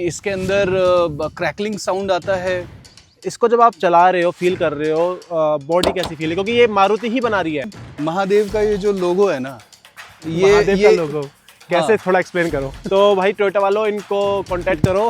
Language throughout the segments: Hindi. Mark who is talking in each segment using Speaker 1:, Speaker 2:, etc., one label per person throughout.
Speaker 1: इसके अंदर क्रैकलिंग साउंड आता है।
Speaker 2: इसको जब आप चला रहे हो, फील कर रहे हो, बॉडी कैसी फील है, क्योंकि ये मारुति ही बना रही है।
Speaker 1: महादेव का ये जो लोगो है ना,
Speaker 2: महादेव का लोगो कैसे,
Speaker 1: हाँ।
Speaker 2: थोड़ा एक्सप्लेन करो। तो भाई टोयोटा वालों, इनको कांटेक्ट करो।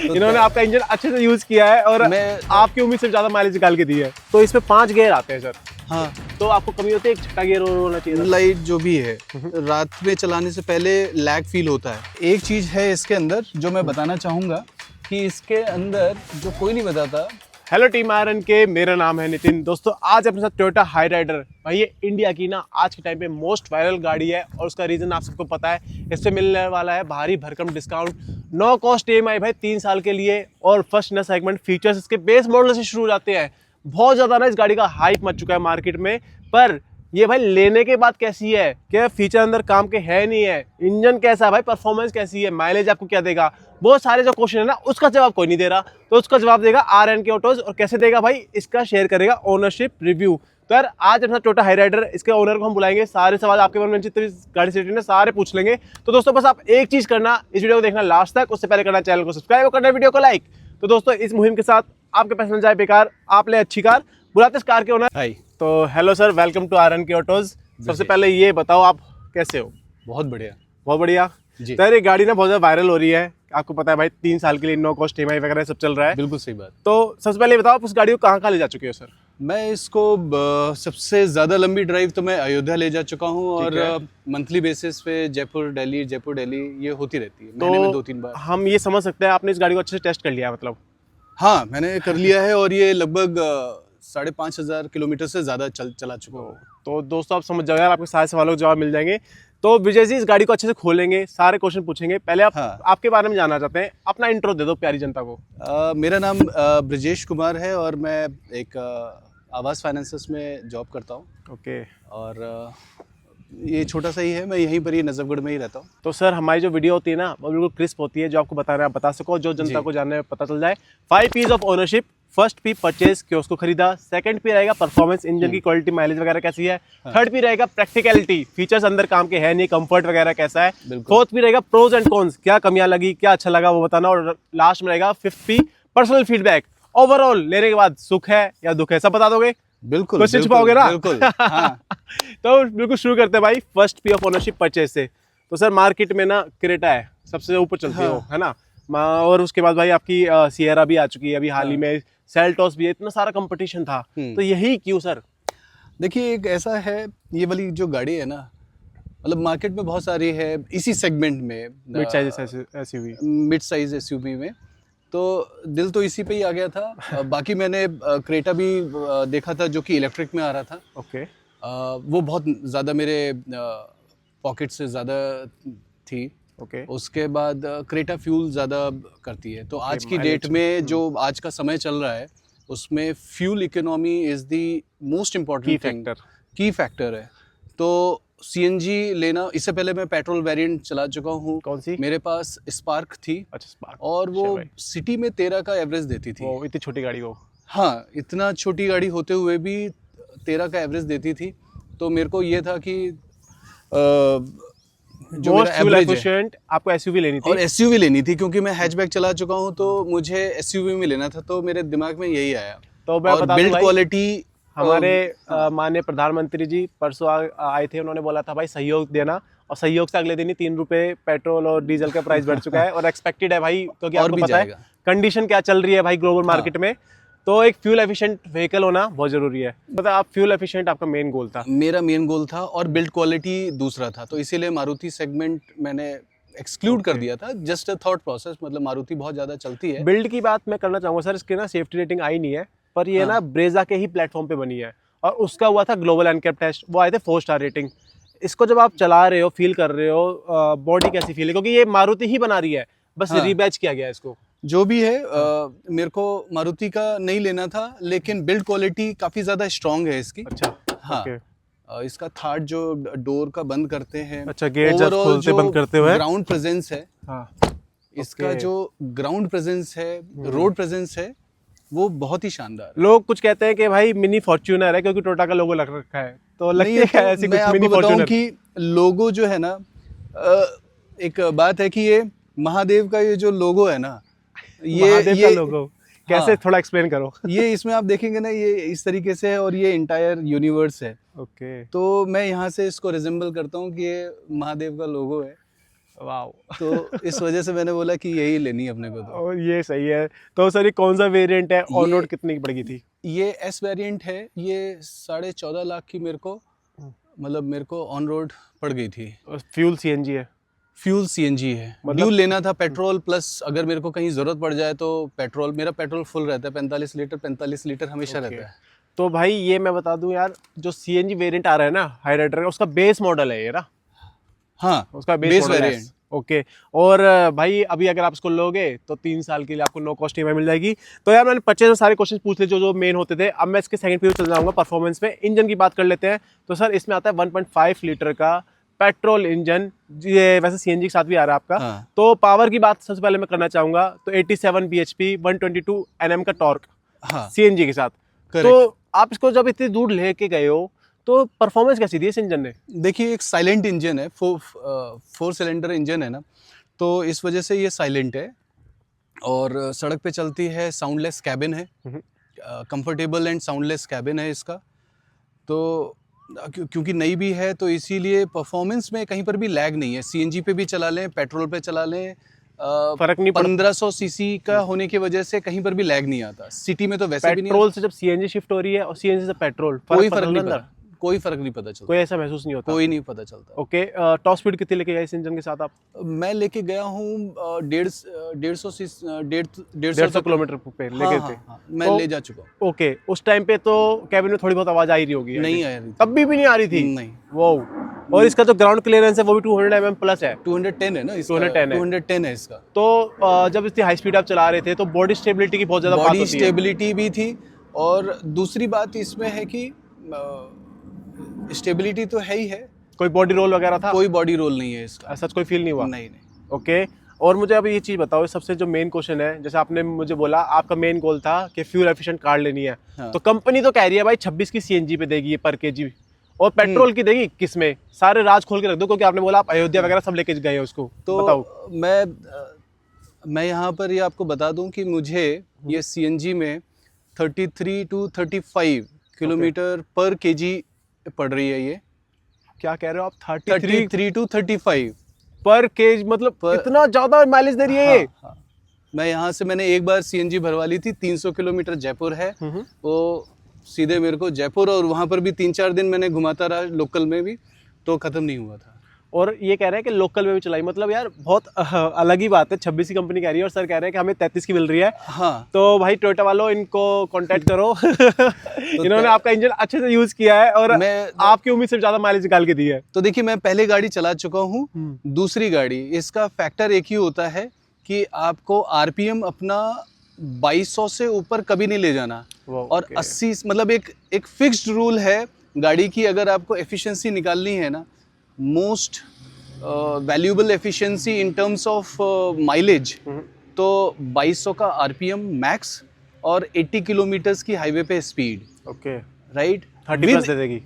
Speaker 2: इन्होंने आपका इंजन अच्छे से यूज किया है और आपकी उम्मीद से ज्यादा माइलेज निकाल के दी है। तो इसमें 5 गियर आते हैं सर।
Speaker 1: हाँ,
Speaker 2: तो आपको कमी होती है, एक छठा गियर और होना चाहिए।
Speaker 1: लाइट जो भी है रात में चलाने से पहले लैग फील होता है। एक चीज है इसके अंदर जो मैं बताना चाहूंगा कि इसके अंदर जो कोई नहीं बताता।
Speaker 2: हेलो टीम आयरन के, मेरा नाम है नितिन। दोस्तों आज अपने साथ टोयोटा हाई राइडर, भाई ये इंडिया की ना आज के टाइम पे मोस्ट वायरल गाड़ी है और उसका रीजन आप सबको पता है। इससे मिलने वाला है भारी भरकम डिस्काउंट, नो कॉस्ट EMI भाई 3 साल के लिए, और फर्स्ट न सेगमेंट फीचर्स इसके बेस मॉडल से शुरू हो जाते हैं। बहुत ज़्यादा ना इस गाड़ी का हाइप मच चुका है मार्केट में, पर ये भाई लेने के बाद कैसी है, क्या फीचर अंदर काम के है नहीं है, इंजन कैसा है भाई, परफॉर्मेंस कैसी है, माइलेज आपको क्या देगा, बहुत सारे जो क्वेश्चन है ना उसका जवाब कोई नहीं दे रहा। तो उसका जवाब देगा RNK ऑटोज। और कैसे देगा भाई, इसका शेयर करेगा ओनरशिप रिव्यू। तो यार आज अपना टोयोटा हाई राइडर, इसके ओनर को हम बुलाएंगे, सारे सवाल आपके मन में जितने गाड़ी से रिलेटेड सारे पूछ लेंगे। तो दोस्तों बस आप एक चीज करना, इस वीडियो को देखना लास्ट तक, उससे पहले करना चैनल को सब्सक्राइब और करना वीडियो को लाइक। तो दोस्तों इस मुहिम के साथ आपके पैसे न जाए बेकार, आप ले अच्छी कार, बुलाते इस कार के ओनर।
Speaker 1: हाय,
Speaker 2: तो hello sir, welcome to RNK autos. सबसे पहले ये बताओ आप कैसे हो?
Speaker 1: बहुत बढ़िया।
Speaker 2: बहुत बढ़िया
Speaker 1: जी।
Speaker 2: तो यार ये गाड़ी ना बहुत ज़्यादा वायरल हो रही है, आपको पता है भाई 3 साल के लिए नो कॉस्ट EMI वगैरह सब चल रहा है।
Speaker 1: बिल्कुल सही बात।
Speaker 2: तो सबसे पहले ये बताओ आप उस गाड़ी को कहाँ ले जा चुके हो सर?
Speaker 1: मैं इसको सबसे ज़्यादा लंबी ड्राइव तो मैं अयोध्या ले जा चुका हूँ, और मंथली बेसिस पे जयपुर दिल्ली ये होती रहती है, महीने में 2-3 बार।
Speaker 2: हम ये समझ सकते हैं आपने इस गाड़ी को अच्छे से टेस्ट कर लिया मतलब?
Speaker 1: हाँ, मैंने कर लिया है और ये लगभग 5,500 किलोमीटर से ज़्यादा चला चुका हूँ।
Speaker 2: तो दोस्तों आप समझ जाओ यार, आपके सारे सवालों के जवाब मिल जाएंगे। तो विजय जी इस गाड़ी को अच्छे से खोलेंगे, सारे क्वेश्चन पूछेंगे। पहले आप आपके बारे में जानना चाहते हैं, अपना इंट्रो दे दो प्यारी जनता को।
Speaker 1: मेरा नाम ब्रजेश कुमार है और मैं एक आवास फाइनेंसेस में जॉब करता हूँ।
Speaker 2: ओके।
Speaker 1: और ये छोटा सा ही है, मैं यहीं पर ही नजफगढ़ में ही रहता हूँ।
Speaker 2: तो सर हमारी जो वीडियो होती है ना वो बिल्कुल क्रिस्प होती है, जो आपको बताना है आप बता सको, जो जनता को जानने में पता चल जाए। 5 P's of ownership. First P purchase, क्यों उसको खरीदा। सेकंड P रहेगा परफॉर्मेंस, इंजन की क्वालिटी, माइलेज वगैरह कैसी है। थर्ड P रहेगा प्रैक्टिकलिटी, फीचर्स अंदर काम के है नहीं, कंफर्ट वगैरह कैसा है। फोर्थ P रहेगा प्रोज एंड कॉन्स, क्या कमियां लगी, क्या अच्छा लगा वो बताना। और लास्ट में रहेगा 5th P personal feedback, overall लेने के बाद सुख है या दुख है, सब बता दोगे?
Speaker 1: बिल्कुल।
Speaker 2: क्वेश्चन छुपाओगे ना?
Speaker 1: बिल्कुल। हाँ।
Speaker 2: तो बिल्कुल शुरू करते हैं भाई first P of ownership purchase से। तो सर मार्केट में ना क्रेटा है सबसे ऊपर चलती है, है ना, और उसके बाद भाई आपकी सियरा भी आ चुकी है अभी हाल ही में, सेल्टोस भी है, इतना सारा कंपटीशन था। तो यही क्यों सर?
Speaker 1: देखिए एक ऐसा है, ये वाली जो गाड़ी है ना, मतलब मार्केट में बहुत सारी है इसी सेगमेंट में,
Speaker 2: मिड साइज SUV में, तो दिल तो इसी पे ही आ गया था। बाकी मैंने क्रेटा भी देखा था जो कि इलेक्ट्रिक में आ रहा था। ओके।
Speaker 1: वो बहुत ज़्यादा मेरे पॉकेट से ज़्यादा थी।
Speaker 2: ओके।
Speaker 1: उसके बाद क्रेटा फ्यूल ज़्यादा करती है, तो आज की डेट में जो आज का समय चल रहा है उसमें fuel economy is the most important की फैक्टर है। तो CNG लेना, इससे पहले मैं पेट्रोल वेरिएंट चला चुका हूँ।
Speaker 2: कौन सी?
Speaker 1: मेरे पास स्पार्क थी।
Speaker 2: अच्छा, स्पार्क।
Speaker 1: और वो सिटी में 13 का एवरेज देती थी।
Speaker 2: वो इतनी छोटी गाड़ी हो?
Speaker 1: हाँ, इतना छोटी गाड़ी होते हुए भी 13 का एवरेज देती थी। तो मेरे को ये था कि जो मेरा एवरेज है,
Speaker 2: आपको SUV लेनी थी।
Speaker 1: और SUV लेनी थी क्योंकि मैं हैचबैक चला चुका हूँ, तो मुझे SUV में लेना था। तो मेरे दिमाग में यही आया।
Speaker 2: तो मैं
Speaker 1: और बिल्ड क्वालिटी,
Speaker 2: हमारे माननीय प्रधानमंत्री जी परसों आए थे, उन्होंने बोला था भाई सहयोग देना, और सहयोग से अगले दिन ही 3 रुपए पेट्रोल और डीजल का प्राइस बढ़ चुका है और एक्सपेक्टेड है भाई, क्योंकि आपको पता है कंडीशन क्या चल रही है भाई ग्लोबल मार्केट में। तो एक फ्यूल एफिशिएंट व्हीकल होना बहुत जरूरी है। मतलब आप फ्यूल एफिशिएंट आपका मेन गोल था? मेरा
Speaker 1: मेन गोल था, और बिल्ड क्वालिटी दूसरा था। तो इसीलिए मारुति सेगमेंट मैंने एक्सक्लूड कर दिया था। जस्ट अ थॉट प्रोसेस, मतलब मारुति बहुत ज़्यादा चलती है।
Speaker 2: बिल्ड की बात मैं करना चाहूँगा सर, इसके ना सेफ्टी रेटिंग आई नहीं है, पर ये ना ब्रेजा के ही प्लेटफॉर्म पे बनी है, और उसका हुआ था ग्लोबल एनकैप टेस्ट, वो आए थे 4 स्टार रेटिंग। इसको जब आप चला रहे हो, फील कर रहे हो, बॉडी कैसी फील है, क्योंकि ये मारुति ही बना रही है, बस रीबैच किया गया है इसको।
Speaker 1: जो भी है, मेरे को मारुति का नहीं लेना था, लेकिन बिल्ड क्वालिटी काफ़ी ज़्यादा स्ट्रॉन्ग है इसकी।
Speaker 2: अच्छा।
Speaker 1: हाँ। इसका थार्ड जो डोर का बंद करते हैं,
Speaker 2: अच्छा, गेट जब खोलते बंद करते हुए,
Speaker 1: ग्राउंड प्रेजेंस है। इसका जो ग्राउंड प्रेजेंस है, रोड प्रेजेंस है, वो बहुत ही शानदार है।
Speaker 2: लोग कुछ कहते हैं कि भाई मिनी फॉर्च्यूनर है क्योंकि टोयोटा का लोगो लग रखा है, तो लगती है क्या ऐसी कुछ मिनी फॉर्च्यूनर?
Speaker 1: कि लोगो जो है ना, एक बात है कि ये महादेव का ये जो लोगो है ना,
Speaker 2: महादेव का लोगो कैसे,
Speaker 1: हाँ,
Speaker 2: थोड़ा एक्सप्लेन करो।
Speaker 1: ये इसमें आप देखेंगे ना, ये इस तरीके से है और ये इंटायर यूनिवर्स है।
Speaker 2: ओके,
Speaker 1: तो मैं यहाँ से इसको रिजेंबल करता हूँ कि ये महादेव का लोगो है।
Speaker 2: वाओ।
Speaker 1: तो इस वजह से मैंने बोला कि यही लेनी है अपने को। तो
Speaker 2: और ये सही है। तो सर ये कौन सा वेरिएंट है, ऑन रोड कितने की पड़ गई थी?
Speaker 1: ये एस वेरिएंट है, ये 14.5 लाख की मेरे को, मतलब मेरे को ऑन रोड पड़ गई थी।
Speaker 2: फ्यूल सीएनजी है?
Speaker 1: फ्यूल सीएनजी है,
Speaker 2: मतलब
Speaker 1: ड्यूल लेना था, पेट्रोल प्लस अगर मेरे को कहीं ज़रूरत पड़ जाए तो पेट्रोल, मेरा पेट्रोल फुल रहता है, 45 लीटर हमेशा रहता है।
Speaker 2: तो भाई ये मैं बता दूं यार, जो सीएनजी वेरिएंट आ रहा है ना हाई राइडर का, उसका बेस मॉडल है ये ना?
Speaker 1: हाँ,
Speaker 2: उसका
Speaker 1: बेस
Speaker 2: मॉडल है।
Speaker 1: वेरिएंट।
Speaker 2: ओके। और भाई अभी अगर आप इसको लोगे तो 3 साल के लिए आपको नो कॉस्ट ईएमआई मिल जाएगी। तो यार मैंने 25 में सारे क्वेश्चन पूछ लिए जो जो मेन होते थे। अब मैं इसके सेकंड पे चल जाऊंगा परफॉर्मेंस में। इंजन की बात कर लेते हैं। तो सर इसमें आता है 1.5 लीटर का पेट्रोल इंजन, ये वैसे सीएनजी के साथ भी आ रहा है आपका।
Speaker 1: हाँ।
Speaker 2: तो पावर की बात सबसे पहले मैं करना चाहूंगा, तो 87 bhp 122 Nm का टॉर्क
Speaker 1: हाँ,
Speaker 2: सीएनजी के साथ।
Speaker 1: करेक्ट।
Speaker 2: तो आप इसको जब इतनी दूर लेके गए हो तो परफॉर्मेंस कैसी दी इस इंजन ने?
Speaker 1: देखिए, एक साइलेंट इंजन है, 4 सिलेंडर इंजन है ना, तो इस वजह से ये साइलेंट है और सड़क पे चलती है, साउंडलेस कैबिन है, कंफर्टेबल एंड साउंडलेस कैबिन है इसका। तो क्योंकि नई भी है तो इसीलिए परफॉर्मेंस में कहीं पर भी लैग नहीं है। सीएनजी पे भी चला लें, पेट्रोल पे चला लें,
Speaker 2: फर्क नहीं पड़ता।
Speaker 1: 1500 सीसी का होने की वजह से कहीं पर भी लैग नहीं आता। सिटी में तो वैसे भी नहीं
Speaker 2: पेट्रोल से जब सीएनजी शिफ्ट हो रही है और सीएनजी से पेट्रोल,
Speaker 1: कोई फर्क नहीं पड़ता, कोई फर्क नहीं पता चलता,
Speaker 2: कोई ऐसा महसूस नहीं होता?
Speaker 1: कोई नहीं पता चलता।
Speaker 2: ओके। टॉप स्पीड कितनी लेके गए इस इंजन के साथ आप?
Speaker 1: मैं लेके गया हूँ 150
Speaker 2: किलोमीटर पे लेके
Speaker 1: हाँ,
Speaker 2: थे?
Speaker 1: हाँ, हाँ, मैं
Speaker 2: तो-
Speaker 1: ले जा चुका हूँ।
Speaker 2: ओके। उस टाइम पे तो कैबिन में थोड़ी बहुत आवाज आ ही रही होगी?
Speaker 1: नहीं आ रही थी।
Speaker 2: तब भी नहीं आ रही थी?
Speaker 1: नहीं,
Speaker 2: वो। और इसका जो ग्राउंड क्लियरेंस है वो भी 200 mm प्लस है।
Speaker 1: 210 है ना इसका,
Speaker 2: 210 है।
Speaker 1: 210 है इसका।
Speaker 2: तो जब इतनी हाई स्पीड आप चला रहे थे तो बॉडी स्टेबिलिटी की बहुत ज्यादा बात
Speaker 1: बॉडी
Speaker 2: होती है।
Speaker 1: स्टेबिलिटी भी थी और दूसरी बात इसमें है कि स्टेबिलिटी तो है ही है,
Speaker 2: कोई बॉडी रोल वगैरह था?
Speaker 1: कोई बॉडी रोल नहीं है इसका।
Speaker 2: ऐसा कोई फील नहीं हुआ?
Speaker 1: नहीं, नहीं।
Speaker 2: ओके। और मुझे अब ये चीज़ बताओ, सबसे जो मेन क्वेश्चन है, जैसे आपने मुझे बोला आपका मेन गोल था कि फ्यूल एफिशिएंट कार लेनी है।
Speaker 1: हाँ।
Speaker 2: तो कंपनी तो कह रही है भाई 26 की सीएनजी पे देगी ये पर केजी, और पेट्रोल की देगी किस में? सारे राज खोल के रख दो, क्योंकि आपने बोला आप अयोध्या वगैरह सब लेके गए हो उसको।
Speaker 1: तो
Speaker 2: बताओ।
Speaker 1: मैं यहाँ पर ये आपको बता दूं कि मुझे ये सीएनजी में 33 to 35 किलोमीटर पर केजी पड़ रही है। ये
Speaker 2: क्या कह रहे हो आप?
Speaker 1: 33 to 35
Speaker 2: पर केजी, मतलब इतना ज्यादा माइलेज दे रही है ये?
Speaker 1: हाँ। मैं यहाँ से मैंने एक बार सीएनजी भरवा ली थी, 300 किलोमीटर जयपुर है, वो सीधे मेरे को जयपुर, और वहाँ पर भी 3-4 दिन मैंने घुमाता रहा लोकल में भी, तो ख़त्म नहीं हुआ था।
Speaker 2: और ये कह रहे हैं कि लोकल में भी चलाई, मतलब यार बहुत अलग ही बात है। 26 की कंपनी कह रही है और सर कह रहे हैं कि हमें 33 की मिल रही है।
Speaker 1: हाँ।
Speaker 2: तो भाई टोयोटा वालों, इनको कांटेक्ट करो। इन्होंने आपका इंजन अच्छे से यूज किया है और आपकी उम्मीद से ज्यादा माइलेज निकाल के दी है।
Speaker 1: तो देखिए, मैं पहले गाड़ी चला चुका हूँ, दूसरी गाड़ी, इसका फैक्टर एक ही होता है कि आपको आरपीएम अपना 2200 से ऊपर कभी नहीं ले जाना, और 80, मतलब एक फिक्स्ड रूल है गाड़ी की। अगर आपको एफिशिएंसी निकालनी है ना, most valuable efficiency in terms of mileage, तो 2200 का आरपीएम मैक्स और 80 किलोमीटर्स की हाईवे पे स्पीड।
Speaker 2: ओके।
Speaker 1: राइट।
Speaker 2: 30 प्लस दे देगी?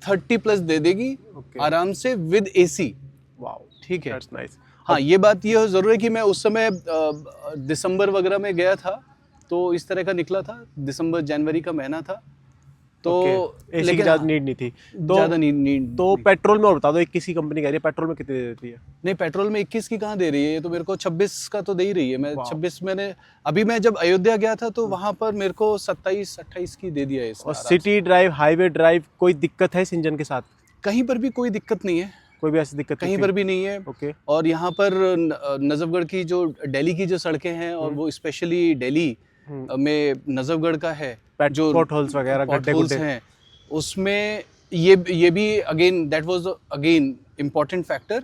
Speaker 1: 30 प्लस दे देगी आराम से विद एसी।
Speaker 2: वाओ,
Speaker 1: ठीक है।
Speaker 2: That's nice.
Speaker 1: हाँ, ये बात ये जरूर है कि मैं उस समय दिसंबर वगैरह में गया था, तो इस तरह का निकला था, दिसंबर जनवरी का महीना था, तो
Speaker 2: एसी की ज़्यादा नीड नहीं थी, तो
Speaker 1: ज़्यादा नीड।
Speaker 2: तो पेट्रोल में और बता दो, 21 की कंपनी कह रही है, पेट्रोल में कितनी दे देती है?
Speaker 1: नहीं, पेट्रोल में 21 की कहाँ दे रही है, ये तो मेरे को 26 का तो दे ही रही है। मैं 26, मैंने अभी मैं जब अयोध्या गया था तो वहाँ पर मेरे को 27-28 की दे दिया है इसका।
Speaker 2: और सिटी ड्राइव, हाईवे ड्राइव, कोई दिक्कत है इस इंजन के साथ?
Speaker 1: कहीं पर भी कोई दिक्कत नहीं है,
Speaker 2: कोई भी ऐसी दिक्कत
Speaker 1: कहीं पर भी नहीं है।
Speaker 2: ओके।
Speaker 1: और यहाँ पर नजफगढ़ की जो दिल्ली की जो सड़कें हैं, और वो स्पेशली दिल्ली में नजफगढ़ का है जो
Speaker 2: पॉटहोल्स वगैरह, गड्ढे गुड्ढे
Speaker 1: हैं, उसमें ये भी again that was again important factor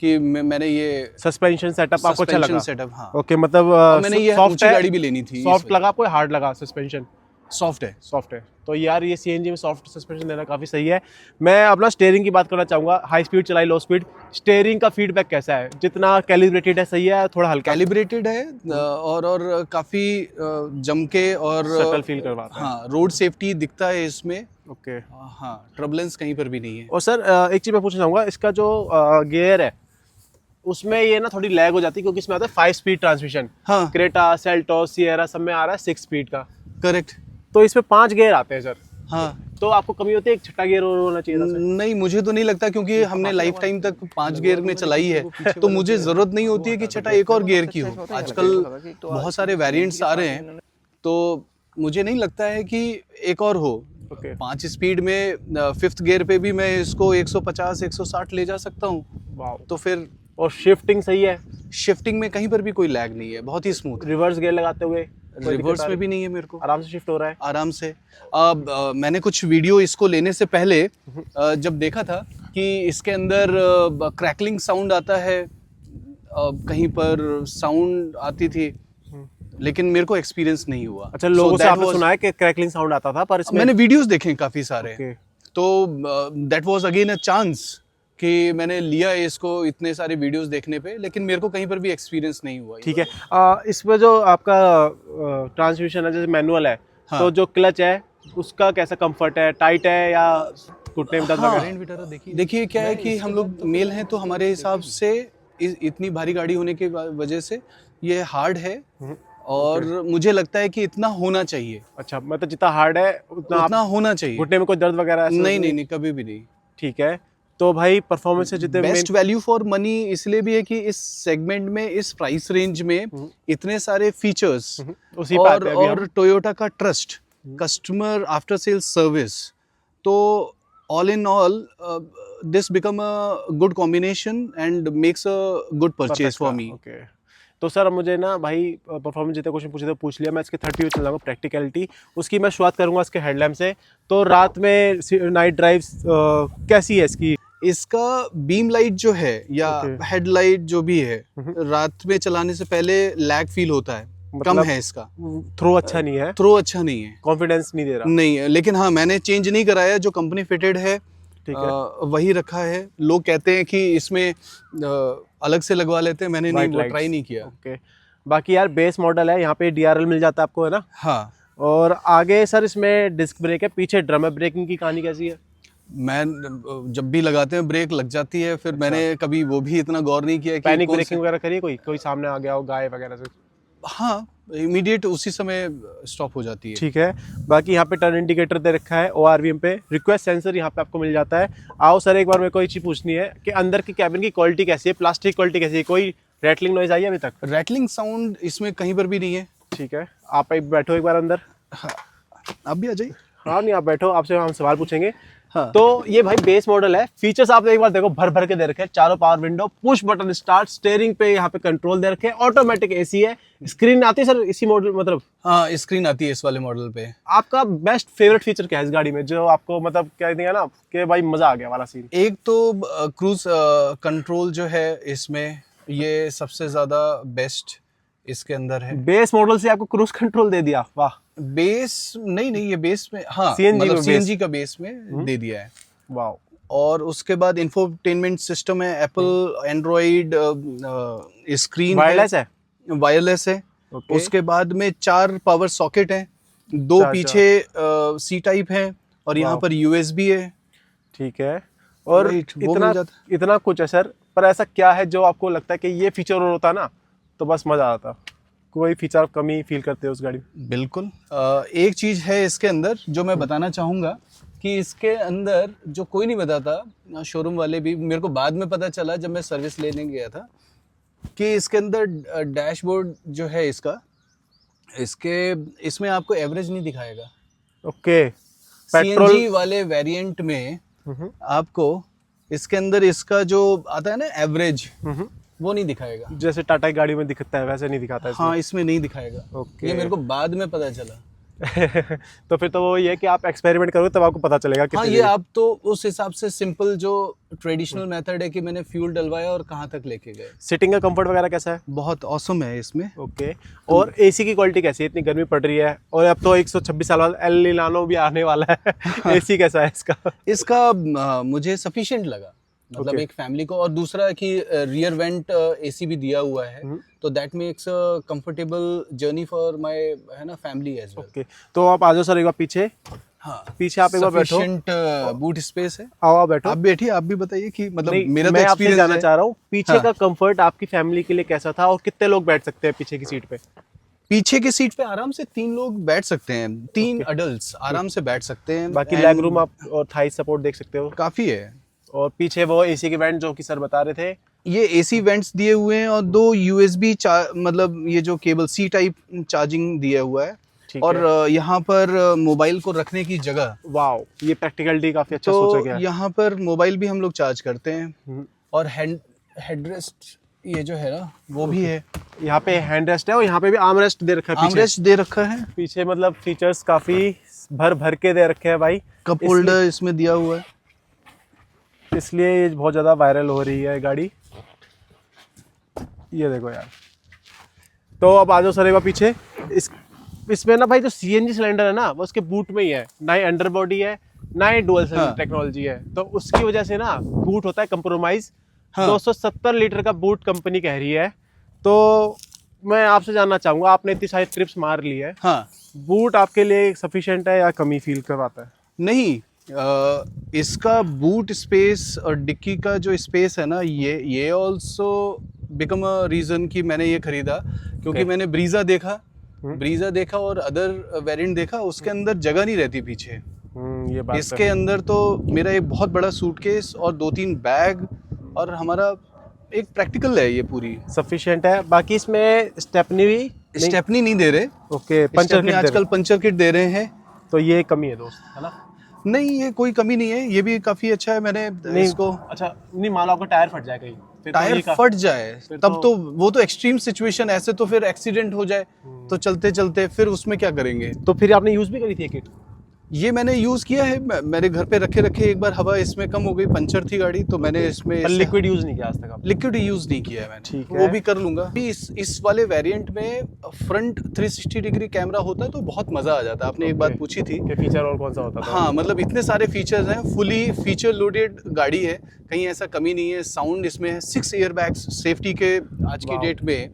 Speaker 1: कि मैंने ये
Speaker 2: सस्पेंशन सेटअप आपको अच्छा लगा?
Speaker 1: सेटअप, हाँ।
Speaker 2: ओके, मतलब
Speaker 1: मैंने ये ऊंची गाड़ी भी लेनी थी।
Speaker 2: सॉफ्ट लगा आपको, हार्ड लगा सस्पेंशन?
Speaker 1: सॉफ्ट है।
Speaker 2: सॉफ्ट है। तो यार ये सीएनजी में सॉफ्ट सस्पेंशन देना काफ़ी सही है। मैं अपना स्टीयरिंग की बात करना चाहूँगा, हाई स्पीड चलाई, लो स्पीड, स्टीयरिंग का फीडबैक कैसा है? जितना कैलिब्रेटेड है सही है, थोड़ा हल्का?
Speaker 1: कैलिब्रेटेड है और काफ़ी जम के और
Speaker 2: सटल फील करवाता है।
Speaker 1: हाँ, रोड सेफ्टी दिखता है इसमें।
Speaker 2: ओके।
Speaker 1: हाँ, ट्रबलेंस कहीं पर भी नहीं है।
Speaker 2: और सर एक चीज़ मैं पूछना चाहूँगा, इसका जो गियर है उसमें ये ना थोड़ी लैग हो जाती है क्योंकि इसमें आता है 5 स्पीड ट्रांसमिशन।
Speaker 1: हाँ
Speaker 2: क्रेटा, सेल्टोस, सिएरा सब में आ रहा है 6 स्पीड का।
Speaker 1: करेक्ट।
Speaker 2: तो इसमें 5 गियर आते हैं सर।
Speaker 1: हाँ
Speaker 2: तो आपको कमी होती है एक छठा गियर और होना चाहिए था सर?
Speaker 1: नहीं, मुझे तो नहीं लगता, क्योंकि हमने लाइफ टाइम तक 5 गियर में चलाई है, तो मुझे जरूरत नहीं होती है कि छठा एक और गियर की हो। आजकल बहुत सारे वेरिएंट्स आ रहे हैं, तो मुझे नहीं लगता है कि एक और हो।
Speaker 2: ओके।
Speaker 1: 5 स्पीड में 5th गियर पे भी मैं इसको 150 160 ले जा सकता हूँ।
Speaker 2: वाह।
Speaker 1: तो फिर
Speaker 2: और शिफ्टिंग सही है?
Speaker 1: शिफ्टिंग में कहीं पर भी कोई लैग नहीं है, बहुत ही स्मूथ।
Speaker 2: रिवर्स गियर लगाते हुए
Speaker 1: रिवर्स में भी नहीं है, मेरे को
Speaker 2: आराम से शिफ्ट हो रहा है?
Speaker 1: आराम से। अब मैंने कुछ वीडियो इसको लेने से पहले जब देखा था कि इसके अंदर क्रैकलिंग साउंड आता है, कहीं पर साउंड आती थी, लेकिन मेरे को एक्सपीरियंस नहीं हुआ।
Speaker 2: अच्छा, लोगों से
Speaker 1: that
Speaker 2: आपने
Speaker 1: was-
Speaker 2: सुना है कि क्रैकलिंग साउंड आता था, पर इसमें
Speaker 1: मैंने वीडियोस देखे हैं काफी सारे।
Speaker 2: ओके।
Speaker 1: तो that was again a chance कि मैंने लिया इसको इतने सारे वीडियोस देखने पे, लेकिन मेरे को कहीं पर भी एक्सपीरियंस नहीं हुआ।
Speaker 2: ठीक है। इसमें जो आपका ट्रांसमिशन है जैसे मैनुअल है,
Speaker 1: हाँ।
Speaker 2: तो जो क्लच है उसका कैसा कंफर्ट है? टाइट है या घुटने में दर्द
Speaker 1: हाँ,
Speaker 2: वगैरह?
Speaker 1: देखिए क्या है कि हम लोग मेल हैं, तो हमारे हिसाब से इतनी भारी गाड़ी होने की वजह से ये हार्ड है, और मुझे लगता है कि इतना होना चाहिए।
Speaker 2: अच्छा, मतलब जितना हार्ड है उतना
Speaker 1: उतना होना चाहिए।
Speaker 2: घुटने में कोई दर्द वगैरह ऐसा
Speaker 1: नहीं नहीं नहीं, कभी भी नहीं।
Speaker 2: ठीक है। तो भाई परफॉर्मेंस से जितने
Speaker 1: बेस्ट वैल्यू फॉर मनी इसलिए भी है कि इस सेगमेंट में, इस प्राइस रेंज में इतने सारे फीचर्स,
Speaker 2: उसी पे आते हैं अभी
Speaker 1: और टोयोटा का trust, customer after sale service, तो all in all this become a good combination and makes a good purchase for me.
Speaker 2: Okay. तो सर मुझे ना भाई परफॉर्मेंस जितने क्वेश्चन पूछे थे पूछ लिया। मैं इसके 30 पे चल जाऊँगा प्रैक्टिकलिटी उसकी। मैं शुरुआत करूँगा इसके हेडलैम्प से। तो रात में नाइट ड्राइव्स कैसी है इसकी?
Speaker 1: इसका बीम लाइट जो है या
Speaker 2: Okay.
Speaker 1: हेडलाइट जो भी है, रात में चलाने से पहले लैग फील होता है, कम है इसका।
Speaker 2: थ्रो अच्छा नहीं है?
Speaker 1: थ्रो अच्छा नहीं है,
Speaker 2: कॉन्फिडेंस नहीं दे रहा?
Speaker 1: नहीं है। लेकिन हाँ, मैंने चेंज नहीं कराया, जो कंपनी फिटेड है
Speaker 2: ठीक है।
Speaker 1: वही रखा है। लोग कहते हैं कि इसमें अलग से लगवा लेते हैं, मैंने नहीं, वो ट्राई नहीं किया।
Speaker 2: ओके। बाकी यार बेस मॉडल है, यहाँ पे DRL मिल जाता है आपको, है ना?
Speaker 1: हाँ।
Speaker 2: और आगे सर इसमें डिस्क ब्रेक है, पीछे ड्रम है। ब्रेकिंग की कहानी कैसी है?
Speaker 1: मैं जब भी लगाते हैं ब्रेक लग जाती है, फिर मैंने कभी वो भी इतना गौर नहीं किया कि
Speaker 2: पैनिक
Speaker 1: कौन
Speaker 2: ब्रेकिंग वगैरह करिए? कोई सामने आ गया हो गाय वगैरह से?
Speaker 1: हाँ, इमीडिएट उसी समय स्टॉप हो जाती है।
Speaker 2: ठीक है। बाकी यहाँ पे टर्न इंडिकेटर दे रखा है ORVM पे। रिक्वेस्ट सेंसर यहाँ पे आपको मिल जाता है। आओ सर, एक बार मेरे को एक चीज़ पूछनी है कि अंदर की कैबिन की क्वालिटी कैसी है, प्लास्टिक क्वालिटी कैसी है? कोई रैटलिंग नॉइज आई है अभी तक?
Speaker 1: रैटलिंग साउंड इसमें कहीं पर भी नहीं है।
Speaker 2: ठीक है। आप एक बैठो एक बार अंदर।
Speaker 1: आप भी आ जाइए।
Speaker 2: हाँ नहीं, आप बैठो, आपसे हम सवाल पूछेंगे।
Speaker 1: हाँ।
Speaker 2: तो ये भाई बेस मॉडल है। फीचर्स आप एक बार देखो, भर भर के दे रखे हैं। चारों power window, push button start, steering पे यहाँ पे कंट्रोल दे रखे हैं, ऑटोमेटिक AC है। स्क्रीन आती है सर इसी मॉडल, मतलब
Speaker 1: हाँ, स्क्रीन आती है इस वाले मॉडल पे।
Speaker 2: आपका बेस्ट फेवरेट फीचर क्या है इस गाड़ी में, जो आपको मतलब क्या देगा ना कि भाई मजा आ गया वाला सीन?
Speaker 1: एक तो क्रूज कंट्रोल जो है इसमें, ये सबसे ज्यादा बेस्ट इसके अंदर है।
Speaker 2: बेस मॉडल से आपको क्रूज कंट्रोल दे दिया, वाह।
Speaker 1: बेस नहीं, ये बेस में, हाँ,
Speaker 2: CNG
Speaker 1: मतलब
Speaker 2: में
Speaker 1: CNG का बेस में दे दिया है।
Speaker 2: वाह।
Speaker 1: और उसके बाद इंफोटेनमेंट सिस्टम है, एप्पल एंड्रॉइड स्क्रीन
Speaker 2: वायरलेस है?
Speaker 1: वायरलेस है।
Speaker 2: Okay.
Speaker 1: उसके बाद में 4 पावर सॉकेट हैं, 2
Speaker 2: अच्छा,
Speaker 1: पीछे C टाइप है, और यहाँ
Speaker 2: वाह।
Speaker 1: पर USB है।
Speaker 2: ठीक है। और
Speaker 1: Right, वो मिल जाता
Speaker 2: इतना कुछ है सर, पर ऐसा क्या है जो आपको लगता है कि ये फीचर और होता ना तो बस मजा आता? कोई फीचर कमी फील करते हो उस गाड़ी में?
Speaker 1: बिल्कुल। एक चीज़ है इसके अंदर जो मैं बताना चाहूँगा कि इसके अंदर जो कोई नहीं बताता, शोरूम वाले भी, मेरे को बाद में पता चला जब मैं सर्विस लेने गया था, कि इसके अंदर डैशबोर्ड जो है इसमें आपको एवरेज नहीं दिखाएगा।
Speaker 2: ओके।
Speaker 1: CNG वाले वेरिएंट में आपको इसके अंदर इसका जो आता है ना एवरेज, वो नहीं दिखाएगा।
Speaker 2: जैसे टाटा की गाड़ी में दिखता है वैसे नहीं दिखाता है
Speaker 1: हाँ, इसमें नहीं दिखाएगा।
Speaker 2: ओके।
Speaker 1: ये मेरे को बाद में पता चला।
Speaker 2: तो फिर तो वो ये है कि आप एक्सपेरिमेंट करोगे तब आपको पता चलेगा।
Speaker 1: हाँ, ये आप तो उस हिसाब से सिंपल जो ट्रेडिशनल मेथड है कि मैंने फ्यूल डलवाया और कहाँ तक लेके गए।
Speaker 2: सिटिंग का कंफर्ट वगैरह कैसा है?
Speaker 1: बहुत ऑसम है इसमें।
Speaker 2: ओके। और AC की क्वालिटी कैसी है? इतनी गर्मी पड़ रही है और अब तो 126 साल बाद एल निनो भी आने वाला है। AC कैसा है इसका?
Speaker 1: इसका मुझे सफिशिएंट लगा, मतलब
Speaker 2: Okay.
Speaker 1: एक फैमिली को। और दूसरा कि रियर वेंट AC भी दिया हुआ है, तो that makes a comfortable journey for my, है ना, फैमिली एज वेल।
Speaker 2: ओके। तो आप आ जाओ सर एक बार पीछे।
Speaker 1: हाँ,
Speaker 2: पीछे आप एक बार बैठो,
Speaker 1: sufficient बूट स्पेस है।
Speaker 2: आओ आप बैठो।
Speaker 1: आप बैठिए, आप भी बताइए कि मतलब
Speaker 2: नहीं,
Speaker 1: मेरा तो
Speaker 2: मैं आपसे
Speaker 1: एक्सपीरियंस
Speaker 2: जानना
Speaker 1: है।
Speaker 2: चाह रहा हूँ पीछे
Speaker 1: हाँ।
Speaker 2: का कंफर्ट आपकी फैमिली के लिए कैसा था और कितने लोग बैठ सकते हैं पीछे की सीट पे?
Speaker 1: पीछे की सीट पे आराम से 3 लोग बैठ सकते हैं, 3
Speaker 2: Okay.
Speaker 1: अडल्ट्स आराम से बैठ सकते हैं।
Speaker 2: बाकी
Speaker 1: and
Speaker 2: लेग रूम आप और थाई सपोर्ट देख सकते हो।
Speaker 1: काफी है।
Speaker 2: और पीछे वो एसी के वेंट जो कि सर बता रहे थे।
Speaker 1: ये एसी वेंट्स दिए हुए हैं और 2 यूएसबी मतलब ये जो केबल सी टाइप चार्जिंग दिया हुआ है।
Speaker 2: ठीक
Speaker 1: और
Speaker 2: है।
Speaker 1: यहाँ पर मोबाइल को रखने की जगह,
Speaker 2: वाओ, ये प्रैक्टिकलिटी काफी अच्छा सोचा
Speaker 1: तो
Speaker 2: गया है।
Speaker 1: यहाँ पर मोबाइल भी हम लोग चार्ज करते हैं।
Speaker 2: हम्म।
Speaker 1: और हेडरेस्ट ये जो है ना वो भी है।
Speaker 2: यहाँ पे हैंड रेस्ट है और यहाँ पे भी आर्म रेस्ट दे रखा है पीछे।
Speaker 1: आर्मरेस्ट दे रखा है।
Speaker 2: पीछे मतलब फीचर्स काफी भर भर के दे रखे हैं भाई।
Speaker 1: कप होल्डर इसमें दिया हुआ है।
Speaker 2: इसलिए ये बहुत ज्यादा वायरल हो रही है गाड़ी। ये देखो यार। तो अब आ जाओ सर एक बार पीछे। इसमें ना भाई जो सीएनजी सिलेंडर है ना वो उसके बूट में ही है, ना ही अंडर बॉडी है ना ही डुअल
Speaker 1: हाँ।
Speaker 2: टेक्नोलॉजी है, तो उसकी वजह से ना बूट होता है कंप्रोमाइज।
Speaker 1: हाँ।
Speaker 2: 270 लीटर का बूट कंपनी कह रही है। तो मैं आपसे जानना चाहूंगा, आपने इतनी सारी ट्रिप्स मार ली है,
Speaker 1: हाँ।
Speaker 2: बूट आपके लिए सफिशिएंट है या कमी फील करवाता है?
Speaker 1: नहीं, इसका बूट स्पेस और डिक्की का जो स्पेस है ना, ये ऑल्सो बिकम अ रीज़न कि मैंने ये खरीदा, क्योंकि
Speaker 2: Okay.
Speaker 1: मैंने ब्रीजा देखा और अदर वेरिएंट देखा, उसके अंदर जगह नहीं रहती पीछे।
Speaker 2: ये बात
Speaker 1: इसके अंदर तो मेरा एक बहुत बड़ा सूटकेस और 2-3 बैग और हमारा एक प्रैक्टिकल है ये पूरी।
Speaker 2: सफिशिएंट है। बाकी इसमें स्टेपनी भी
Speaker 1: स्टेपनी नहीं दे रहे।
Speaker 2: ओके, पंचर
Speaker 1: स्टेपनी
Speaker 2: किट
Speaker 1: आजकल पंचर किट दे रहे हैं।
Speaker 2: तो ये कमी है दोस्त, है ना?
Speaker 1: नहीं, ये कोई कमी नहीं है, ये भी काफी अच्छा है। मैंने
Speaker 2: नहीं,
Speaker 1: इसको
Speaker 2: अच्छा नहीं, मान लो आपका टायर फट जाए कहीं, फिर तो
Speaker 1: टायर
Speaker 2: ये
Speaker 1: फट जाए
Speaker 2: फिर
Speaker 1: तब तो वो तो एक्सट्रीम सिचुएशन, ऐसे तो फिर एक्सीडेंट हो जाए तो चलते चलते फिर उसमें क्या करेंगे।
Speaker 2: तो फिर आपने यूज भी करी थी ये किट?
Speaker 1: ये मैंने यूज किया है, मेरे घर पे रखे एक बार हवा इसमें कम हो गई, पंचर थी गाड़ी, तो मैंने इसमें
Speaker 2: पर लिक्विड यूज नहीं किया आज तक आपने?
Speaker 1: लिक्विड यूज नहीं किया है मैंने।
Speaker 2: ठीक है।
Speaker 1: वो भी कर लूंगा। इस वाले वेरिएंट में फ्रंट 360 डिग्री कैमरा होता है तो बहुत मजा आ जाता है। आपने एक बात पूछी थी
Speaker 2: कि फीचर और कौन सा होता था?
Speaker 1: हाँ, मतलब इतने सारे फीचर्स हैं, फुली फीचर लोडेड गाड़ी है, कहीं ऐसा कमी नहीं है। साउंड इसमें है, 6 एयरबैग्स सेफ्टी के। आज की डेट में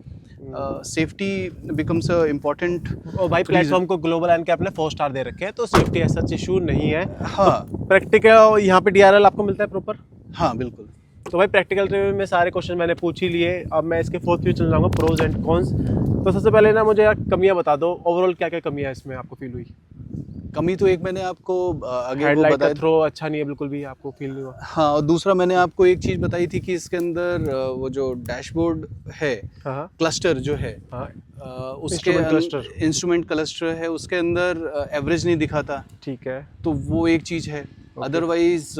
Speaker 1: सेफ्टी बिकम्स अ इम्पोर्टेंट।
Speaker 2: और भाई प्लेटफॉर्म को ग्लोबल एनकैप ने 4 स्टार दे रखे हैं, तो सेफ्टी ऐसा इशू नहीं है।
Speaker 1: हाँ।
Speaker 2: प्रैक्टिकल यहाँ पे डीआरएल आपको मिलता है प्रॉपर?
Speaker 1: हाँ बिल्कुल।
Speaker 2: तो भाई प्रैक्टिकल रिव्यू में सारे क्वेश्चन मैंने पूछ ही लिए। अब मैं इसके फोर्थ व्यू चल जाऊंगा, प्रोज एंड कॉन्स। तो सबसे पहले ना मुझे कमियां बता दो, ओवरऑल क्या क्या कमियां इसमें आपको फील हुई?
Speaker 1: कमी तो एक मैंने आपको आगे वो
Speaker 2: हेडलाइट का
Speaker 1: बताया।
Speaker 2: थ्रो अच्छा नहीं है बिल्कुल भी, आपको फील नहीं हुआ?
Speaker 1: हाँ, और दूसरा मैंने आपको एक चीज़ बताई थी कि इसके अंदर वो जो डैशबोर्ड है,
Speaker 2: हाँ
Speaker 1: क्लस्टर जो है,
Speaker 2: हाँ।
Speaker 1: उसके इंस्ट्रूमेंट क्लस्टर है, उसके अंदर एवरेज नहीं दिखाता।
Speaker 2: ठीक है।
Speaker 1: तो वो एक चीज़ है। अदरवाइज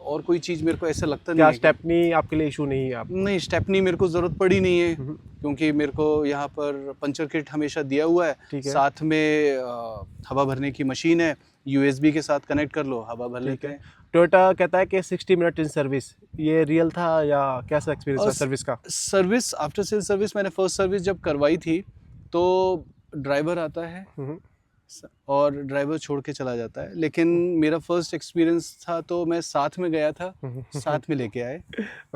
Speaker 1: और कोई चीज़ मेरे को ऐसा लगता नहीं
Speaker 2: क्या
Speaker 1: है
Speaker 2: स्टेपनी आपके लिए इशू नहीं है? आप
Speaker 1: नहीं, स्टेपनी मेरे को ज़रूरत पड़ी नहीं है, क्योंकि मेरे को यहाँ पर पंचर किट हमेशा दिया हुआ है।
Speaker 2: ठीक है।
Speaker 1: साथ में हवा भरने की मशीन है, यूएसबी के साथ कनेक्ट कर लो, हवा भर लेते हैं।
Speaker 2: टोयोटा कहता है कि 60 मिनट इन सर्विस, ये रियल था या कैसा एक्सपीरियंस था सर्विस का?
Speaker 1: सर्विस, आफ्टर सेल सर्विस, मैंने फर्स्ट सर्विस जब करवाई थी तो ड्राइवर आता है और ड्राइवर छोड़ के चला जाता है, लेकिन मेरा फर्स्ट एक्सपीरियंस था तो मैं साथ में गया था, साथ में लेके आए।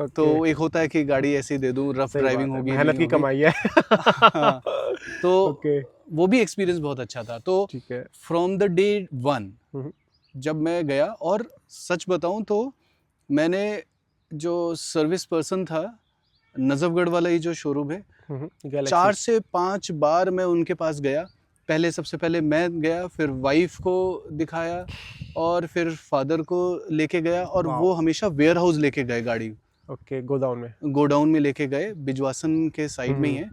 Speaker 1: तो एक होता है कि गाड़ी ऐसी दे दूं, रफ ड्राइविंग होगी,
Speaker 2: मेहनत की कमाई है।
Speaker 1: हाँ, तो
Speaker 2: ओके,
Speaker 1: वो भी एक्सपीरियंस बहुत अच्छा था। तो
Speaker 2: ठीक है।
Speaker 1: फ्रॉम द डे 1 जब मैं गया, और सच बताऊं तो मैंने जो सर्विस पर्सन था, नजफगढ़ वाला ये जो शोरूम है, 4 से 5 बार मैं उनके पास गया। पहले सबसे पहले मैं गया, फिर वाइफ को दिखाया और फिर फादर को लेके गया, और वो हमेशा वेयर हाउस लेके गए गाड़ी।
Speaker 2: ओके,
Speaker 1: गोडाउन में लेके गए, बिजवासन के साइड में ही है।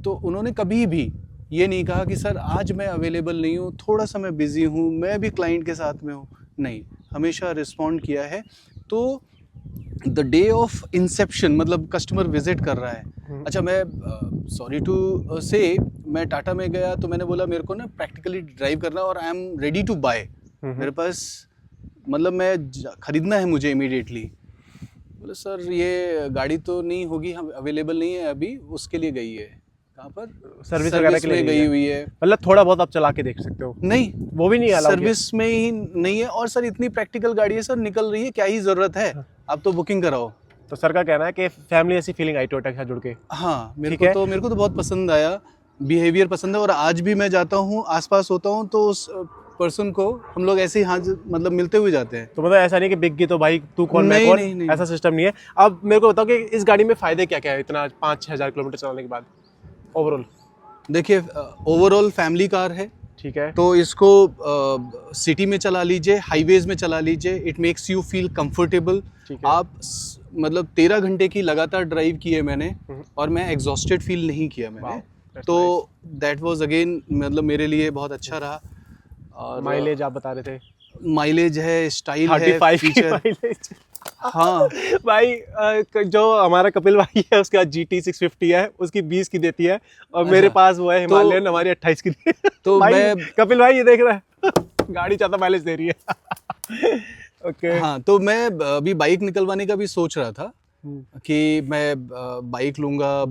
Speaker 1: तो उन्होंने कभी भी ये नहीं कहा कि सर आज मैं अवेलेबल नहीं हूँ, थोड़ा सा मैं बिजी हूँ, मैं भी क्लाइंट के साथ में हूँ। नहीं, हमेशा रिस्पॉन्ड किया है। तो द डे ऑफ इंसेप्शन, मतलब कस्टमर विजिट कर रहा है। अच्छा, मैं सॉरी टू से, मैं टाटा में गया तो मैंने बोला मेरे को ना प्रैक्टिकली ड्राइव करना और I am ready to buy, मेरे पास मतलब मैं खरीदना है मुझे इमीडिएटली। बोले सर ये गाड़ी तो नहीं होगी, हम अवेलेबल नहीं है अभी, उसके लिए गई है। कहाँ पर?
Speaker 2: सर्विस वगैरह के लिए
Speaker 1: गई हुई है।
Speaker 2: मतलब थोड़ा बहुत आप चला के देख सकते हो?
Speaker 1: नहीं,
Speaker 2: वो भी नहीं अलाउड,
Speaker 1: सर्विस में ही नहीं है। और सर इतनी प्रैक्टिकल गाड़ी है सर, निकल रही है, क्या ही जरूरत है, आप तो बुकिंग कराओ।
Speaker 2: तो सर का कहना है कि फैमिली ऐसी फीलिंग आई टोयोटा के साथ जुड़ के।
Speaker 1: हाँ, मेरे को तो बहुत पसंद आया, बिहेवियर पसंद है। और आज भी मैं जाता हूँ, आसपास होता हूँ, तो उस पर्सन को हम लोग ऐसे ही हाथ मतलब मिलते हुए जाते हैं।
Speaker 2: तो मतलब ऐसा नहीं कि बिक गई तो भाई तू कौन मैं
Speaker 1: नहीं,
Speaker 2: कौन,
Speaker 1: नहीं, नहीं।
Speaker 2: ऐसा सिस्टम नहीं है। अब मेरे को बताओ कि इस गाड़ी में फ़ायदे क्या क्या है इतना 5-6 हज़ार किलोमीटर चलाने के बाद ओवरऑल?
Speaker 1: देखिए, ओवरऑल फैमिली कार है,
Speaker 2: ठीक है।
Speaker 1: तो इसको सिटी में चला लीजिए, हाईवेज में चला लीजिए, it makes you feel comfortable.
Speaker 2: ठीक है।
Speaker 1: आप मतलब 13 घंटे की लगातार ड्राइव की है मैंने, और मैं एग्जॉस्टेड फील नहीं किया मैंने।
Speaker 2: Wow, that's
Speaker 1: तो दैट वाज अगेन मतलब मेरे लिए बहुत अच्छा रहा। और
Speaker 2: माइलेज आप बता रहे थे
Speaker 1: माइलेज है, स्टाइल है,
Speaker 2: 35 की
Speaker 1: फीचर।
Speaker 2: माइलेज।
Speaker 1: हाँ,
Speaker 2: भाई जो हमारा कपिल भाई है उसका GT 650 है, उसकी 20 की देती है, और मेरे
Speaker 1: अच्छा,
Speaker 2: पास वो है हिमालयन, हमारी 28 की दी है।
Speaker 1: तो
Speaker 2: भाई
Speaker 1: मैं
Speaker 2: कपिल भाई ये देख रहा है गाड़ी ज्यादा माइलेज दे रही है। ओके।
Speaker 1: हाँ, तो मैं अभी बाइक निकलवाने का भी सोच रहा था कि मैं बाइक लूंगा,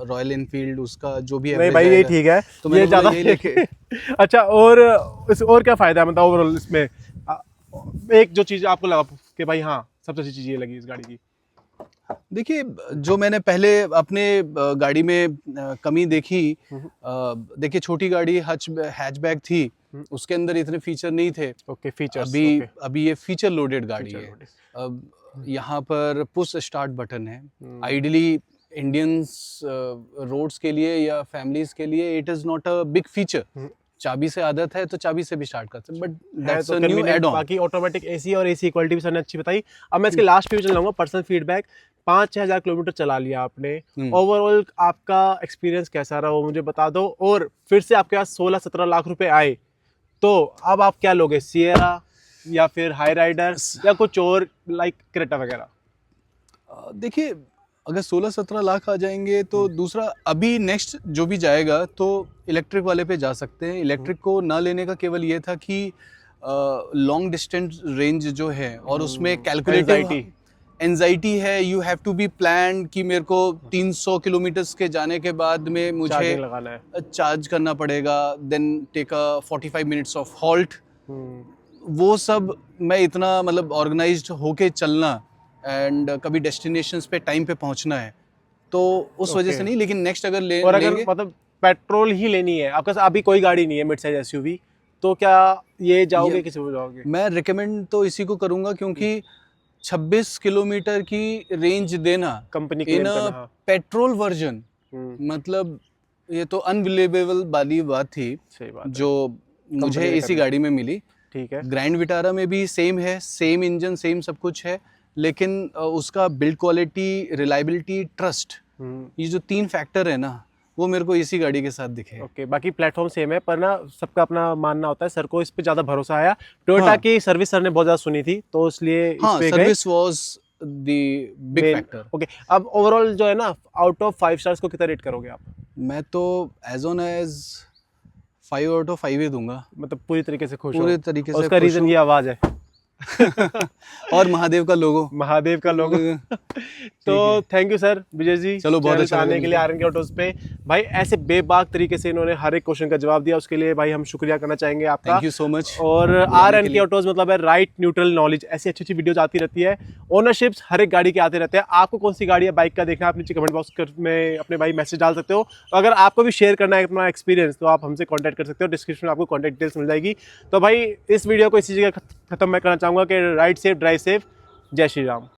Speaker 1: रॉयल एनफील्ड, उसका जो भी
Speaker 2: नहीं
Speaker 1: एवरेज
Speaker 2: भाई, ये
Speaker 1: आएगा,
Speaker 2: ठीक है,
Speaker 1: तो
Speaker 2: ये
Speaker 1: मैंने बोला
Speaker 2: ज्यादा
Speaker 1: यही लेके।
Speaker 2: अच्छा, और क्या फायदा है मतलब ओवरऑल इसमें? आ, एक जो चीज आपको लगा कि भाई हाँ सबसे अच्छी चीज ये लगी इस गाड़ी की।
Speaker 1: देखिए, जो मैंने पहले अपने गाड़ी में कमी देखी, देखिए छोटी गाड़ी हैचबैक थी, उसके अंदर इतने फीचर नहीं थे।
Speaker 2: Okay, features.
Speaker 1: अभी ये फीचर लोडेड गाड़ी
Speaker 2: Feature
Speaker 1: है।
Speaker 2: loaded।
Speaker 1: अब यहाँ पर पुश स्टार्ट बटन है। आइडियली इंडियंस रोड्स के लिए या फैमिलीज के लिए it is not a big feature. चाबी से आदत है तो चाबी से भी स्टार्ट कर सकते, but that's a new add on.
Speaker 2: बाकी ऑटोमेटिक एसी और एसी क्वालिटी भी सर ने अच्छी बताई। अब मैं इसके लास्ट पे भी चल जाऊंगा, पर्सनल फीडबैक। 5-6 हज़ार किलोमीटर चला लिया आपने, ओवरऑल आपका एक्सपीरियंस कैसा रहा वो मुझे बता दो। और फिर से आपके पास 16-17 लाख रुपए आए तो अब आप क्या लोगे, सिएरा या फिर हाई राइडर या कुछ और लाइक क्रेटा वगैरह?
Speaker 1: देखिए, अगर 16-17 लाख आ जाएंगे तो दूसरा अभी नेक्स्ट जो भी जाएगा तो इलेक्ट्रिक वाले पे जा सकते हैं। इलेक्ट्रिक को ना लेने का केवल ये था कि लॉन्ग डिस्टेंस रेंज जो है और उसमें कैलकुलेटिव एंजाइटी है। You have to be plan कि मेरे को 300 किलोमीटर्स के जाने के बाद में मुझे
Speaker 2: चार्जिंग लगाना है।
Speaker 1: चार्ज करना पड़ेगा, then take a 45 minutes of halt. वो सब मैं इतना मतलब ऑर्गेनाइज्ड होके चलना एंड कभी डेस्टिनेशंस पे टाइम पे पहुंचना है, तो उस वजह से नहीं। लेकिन नेक्स्ट अगर
Speaker 2: और अगर
Speaker 1: लेंगे,
Speaker 2: मतलब पेट्रोल ही लेनी है, आपके पास अभी कोई गाड़ी नहीं है मिड साइज एसयूवी, तो क्या ये जाओगे, किसी को जाओगे?
Speaker 1: मैं रिकमेंड तो इसी को करूंगा, क्योंकि 26 किलोमीटर की रेंज देना
Speaker 2: कंपनी
Speaker 1: इन अ पेट्रोल वर्जन, मतलब ये तो अनबिलीवेबल वाली बात थी
Speaker 2: सही बात है।
Speaker 1: जो मुझे
Speaker 2: ने
Speaker 1: इसी
Speaker 2: कर
Speaker 1: गाड़ी में मिली।
Speaker 2: ठीक है।
Speaker 1: ग्रैंड विटारा में भी सेम है, सेम इंजन, सेम सब कुछ है, लेकिन उसका बिल्ड क्वालिटी, रिलायबिलिटी, ट्रस्ट, ये जो 3 फैक्टर है ना, वो मेरे को इसी गाड़ी के साथ दिखे।
Speaker 2: ओके, बाकी प्लेटफॉर्म सेम है, पर ना सबका अपना मानना होता है। सर को इस पे ज़्यादा भरोसा आया, टोयोटा
Speaker 1: हाँ।
Speaker 2: की सर्विस सर ने बहुत ज़्यादा सुनी थी, तो इसलिए इस
Speaker 1: हाँ,
Speaker 2: पे गए।
Speaker 1: Service was the big factor.
Speaker 2: Okay, अब ओवरऑल जो है ना, आउट ऑफ 5 स्टार्स को कितना रेट करोगे आप?
Speaker 1: मैं तो एज ऑन एज 5 आउट ऑफ 5 ही दूंगा।
Speaker 2: मतलब पूरी तरीके से खुश हो?
Speaker 1: पूरे तरीके
Speaker 2: और
Speaker 1: से
Speaker 2: उसका
Speaker 1: खुश
Speaker 2: रीज़न
Speaker 1: हूँ।
Speaker 2: ये आवाज़ है।
Speaker 1: और महादेव का लोगो।
Speaker 2: महादेव का लोगो। तो thank you sir Vijay ji,
Speaker 1: चलो, बहुत अच्छा
Speaker 2: आने
Speaker 1: लगा
Speaker 2: के लिए आरएन के ऑटोज पे। भाई ऐसे बेबाक तरीके से इन्होंने हर एक क्वेश्चन का जवाब दिया, उसके लिए भाई हम शुक्रिया करना चाहेंगे आपका।
Speaker 1: Thank you so much.
Speaker 2: और आरएन के ऑटोज मतलब है राइट न्यूट्रल नॉलेज, ऐसी अच्छी अच्छी वीडियोज आती रहती है, ओनरशिप्स हर एक गाड़ी के आते रहते हैं। आपको कौन सी गाड़ी या बाइक का देखना है, आप नीचे कमेंट बॉक्स में अपने भाई मैसेज डाल सकते हो। अगर आपको भी शेयर करना है अपना एक्सपीरियंस, तो आप हमसे कॉन्टैक्ट कर सकते हो, डिस्क्रिप्शन में आपको कॉन्टैक्ट डिटेल्स मिल जाएगी। तो भाई इस वीडियो को इसी जगह खत्म मैं करना चाहूँगा कि राइड सेफ, ड्राइव सेफ, जय श्री राम।